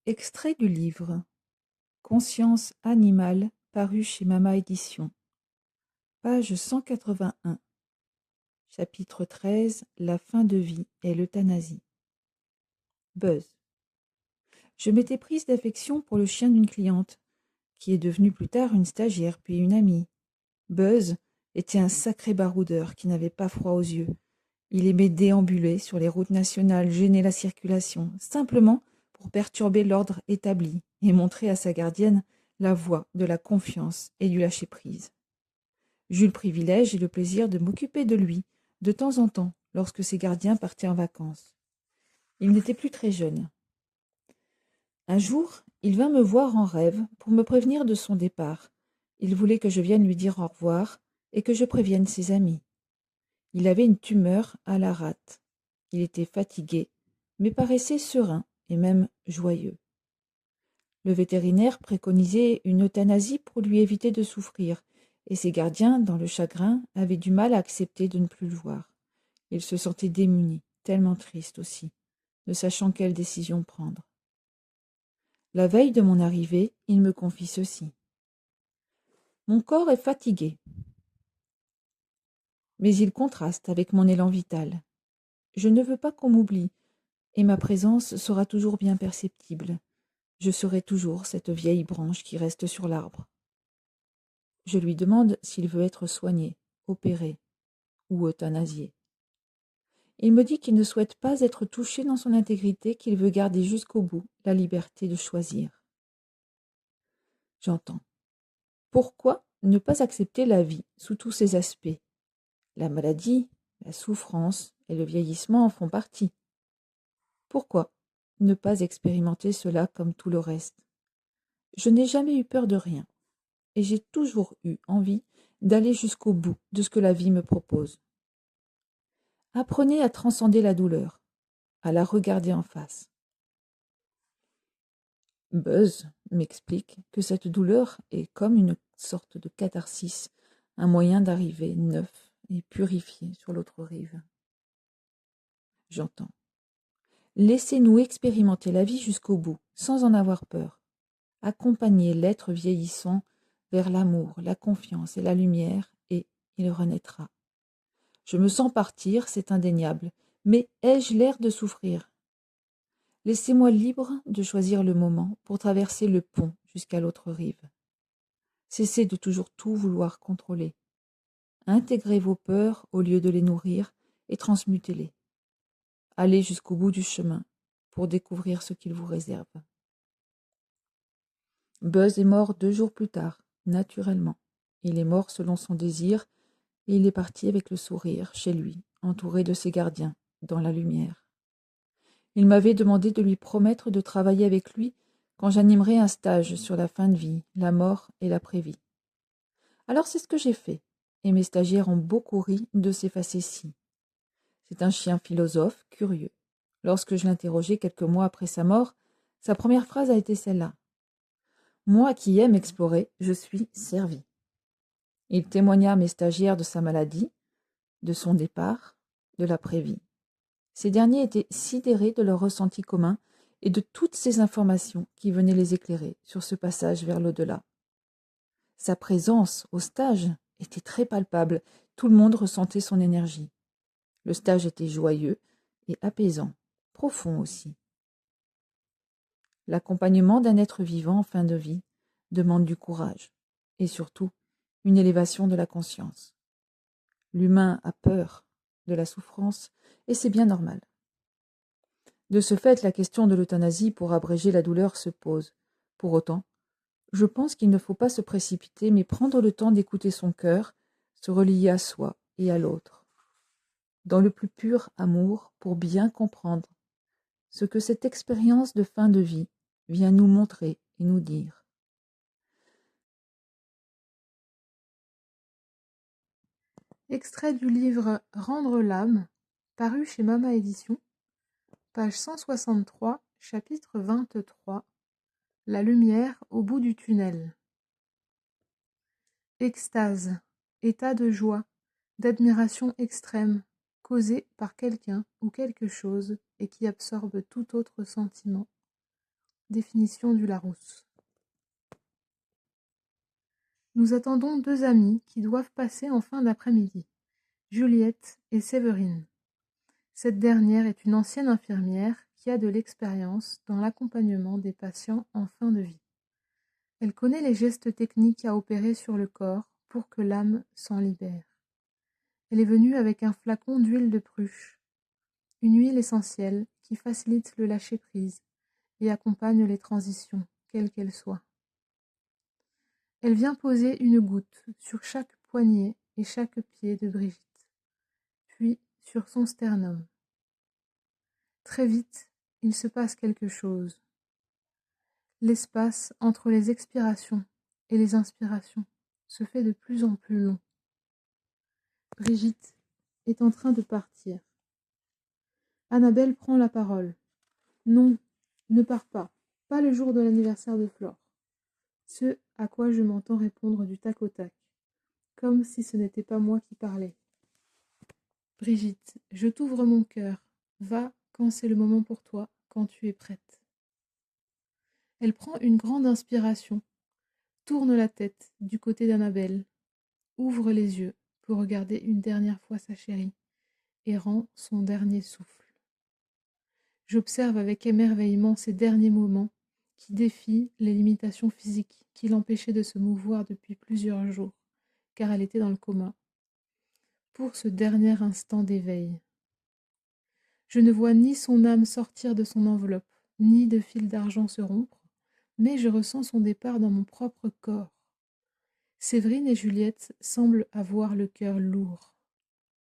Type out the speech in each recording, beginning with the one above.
Extrait du livre Conscience animale paru chez Mama Éditions. Page 181. Chapitre 13. La fin de vie et l'euthanasie. Buzz. Je m'étais prise d'affection pour le chien d'une cliente, qui est devenue plus tard une stagiaire puis une amie. Buzz était un sacré baroudeur qui n'avait pas froid aux yeux. Il aimait déambuler sur les routes nationales, gêner la circulation, simplement pour perturber l'ordre établi et montrer à sa gardienne la voie de la confiance et du lâcher-prise. J'eus le privilège et le plaisir de m'occuper de lui, de temps en temps, lorsque ses gardiens partaient en vacances. Il n'était plus très jeune. Un jour, il vint me voir en rêve pour me prévenir de son départ. Il voulait que je vienne lui dire au revoir et que je prévienne ses amis. Il avait une tumeur à la rate. Il était fatigué, mais paraissait serein et même joyeux. Le vétérinaire préconisait une euthanasie pour lui éviter de souffrir, et ses gardiens, dans le chagrin, avaient du mal à accepter de ne plus le voir. Il se sentait démuni, tellement triste aussi, ne sachant quelle décision prendre. La veille de mon arrivée, il me confie ceci. Mon corps est fatigué, mais il contraste avec mon élan vital. Je ne veux pas qu'on m'oublie, et ma présence sera toujours bien perceptible. Je serai toujours cette vieille branche qui reste sur l'arbre. Je lui demande s'il veut être soigné, opéré ou euthanasié. Il me dit qu'il ne souhaite pas être touché dans son intégrité, qu'il veut garder jusqu'au bout la liberté de choisir. J'entends. Pourquoi ne pas accepter la vie sous tous ses aspects? La maladie, la souffrance et le vieillissement en font partie. Pourquoi ne pas expérimenter cela comme tout le reste? Je n'ai jamais eu peur de rien, et j'ai toujours eu envie d'aller jusqu'au bout de ce que la vie me propose. Apprenez à transcender la douleur, à la regarder en face. Buzz m'explique que cette douleur est comme une sorte de catharsis, un moyen d'arriver neuf et purifié sur l'autre rive. J'entends. Laissez-nous expérimenter la vie jusqu'au bout, sans en avoir peur. Accompagnez l'être vieillissant vers l'amour, la confiance et la lumière, et il renaîtra. Je me sens partir, c'est indéniable, mais ai-je l'air de souffrir? Laissez-moi libre de choisir le moment pour traverser le pont jusqu'à l'autre rive. Cessez de toujours tout vouloir contrôler. Intégrez vos peurs au lieu de les nourrir et transmutez-les. Allez jusqu'au bout du chemin pour découvrir ce qu'il vous réserve. Buzz est mort 2 jours plus tard, naturellement. Il est mort selon son désir et il est parti avec le sourire chez lui, entouré de ses gardiens, dans la lumière. Il m'avait demandé de lui promettre de travailler avec lui quand j'animerai un stage sur la fin de vie, la mort et l'après-vie. Alors c'est ce que j'ai fait, et mes stagiaires ont beaucoup ri de ces facéties. C'est un chien philosophe, curieux. Lorsque je l'interrogeai quelques mois après sa mort, sa première phrase a été celle-là. Moi qui aime explorer, je suis servi. Il témoigna à mes stagiaires de sa maladie, de son départ, de l'après-vie. Ces derniers étaient sidérés de leur ressenti commun et de toutes ces informations qui venaient les éclairer sur ce passage vers l'au-delà. Sa présence au stage était très palpable, tout le monde ressentait son énergie. Le stage était joyeux et apaisant, profond aussi. L'accompagnement d'un être vivant en fin de vie demande du courage et surtout une élévation de la conscience. L'humain a peur de la souffrance et c'est bien normal. De ce fait, la question de l'euthanasie pour abréger la douleur se pose. Pour autant, je pense qu'il ne faut pas se précipiter, mais prendre le temps d'écouter son cœur, se relier à soi et à l'autre, dans le plus pur amour, pour bien comprendre ce que cette expérience de fin de vie vient nous montrer et nous dire. Extrait du livre Rendre l'âme, paru chez Mama Éditions, page 163, chapitre 23. La lumière au bout du tunnel. Extase, état de joie, d'admiration extrême, causé par quelqu'un ou quelque chose et qui absorbe tout autre sentiment. Définition du Larousse. Nous attendons 2 amis qui doivent passer en fin d'après-midi, Juliette et Séverine. Cette dernière est une ancienne infirmière qui a de l'expérience dans l'accompagnement des patients en fin de vie. Elle connaît les gestes techniques à opérer sur le corps pour que l'âme s'en libère. Elle est venue avec un flacon d'huile de pruche, une huile essentielle qui facilite le lâcher-prise et accompagne les transitions, quelles qu'elles soient. Elle vient poser une goutte sur chaque poignet et chaque pied de Brigitte, puis sur son sternum. Très vite, il se passe quelque chose. L'espace entre les expirations et les inspirations se fait de plus en plus long. Brigitte est en train de partir. Annabelle prend la parole. Non, ne pars pas, pas le jour de l'anniversaire de Flore. Ce à quoi je m'entends répondre du tac au tac, comme si ce n'était pas moi qui parlais. Brigitte, je t'ouvre mon cœur. Va quand c'est le moment pour toi, quand tu es prête. Elle prend une grande inspiration, tourne la tête du côté d'Annabelle, ouvre les yeux pour regarder une dernière fois sa chérie et rend son dernier souffle. J'observe avec émerveillement ces derniers moments qui défient les limitations physiques qui l'empêchaient de se mouvoir depuis plusieurs jours, car elle était dans le coma, pour ce dernier instant d'éveil. Je ne vois ni son âme sortir de son enveloppe, ni de fil d'argent se rompre, mais je ressens son départ dans mon propre corps. Séverine et Juliette semblent avoir le cœur lourd.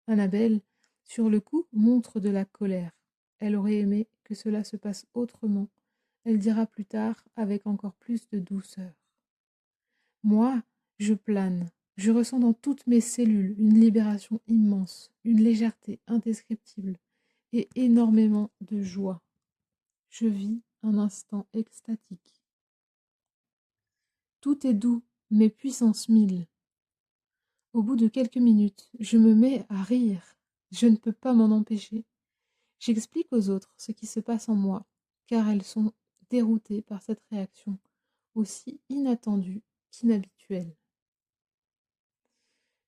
Annabelle, sur le coup, montre de la colère. Elle aurait aimé que cela se passe autrement. Elle dira plus tard avec encore plus de douceur. Moi, je plane. Je ressens dans toutes mes cellules une libération immense, une légèreté indescriptible et énormément de joie. Je vis un instant extatique. Tout est doux, mais puissance 1000. Au bout de quelques minutes, je me mets à rire. Je ne peux pas m'en empêcher. J'explique aux autres ce qui se passe en moi, car elles sont déroutées par cette réaction, aussi inattendue qu'inhabituelle.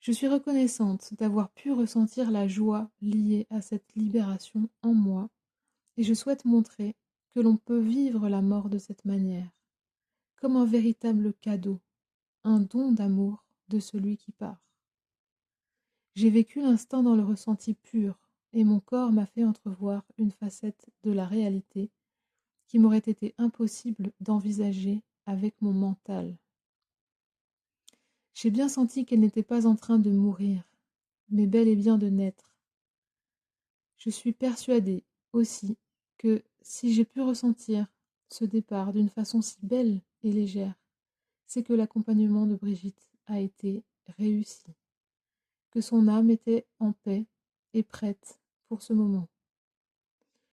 Je suis reconnaissante d'avoir pu ressentir la joie liée à cette libération en moi, et je souhaite montrer que l'on peut vivre la mort de cette manière, comme un véritable cadeau, un don d'amour de celui qui part. J'ai vécu l'instant dans le ressenti pur, et mon corps m'a fait entrevoir une facette de la réalité qui m'aurait été impossible d'envisager avec mon mental. J'ai bien senti qu'elle n'était pas en train de mourir, mais bel et bien de naître. Je suis persuadée aussi que si j'ai pu ressentir ce départ d'une façon si belle et légère, c'est que l'accompagnement de Brigitte a été réussi, que son âme était en paix et prête pour ce moment.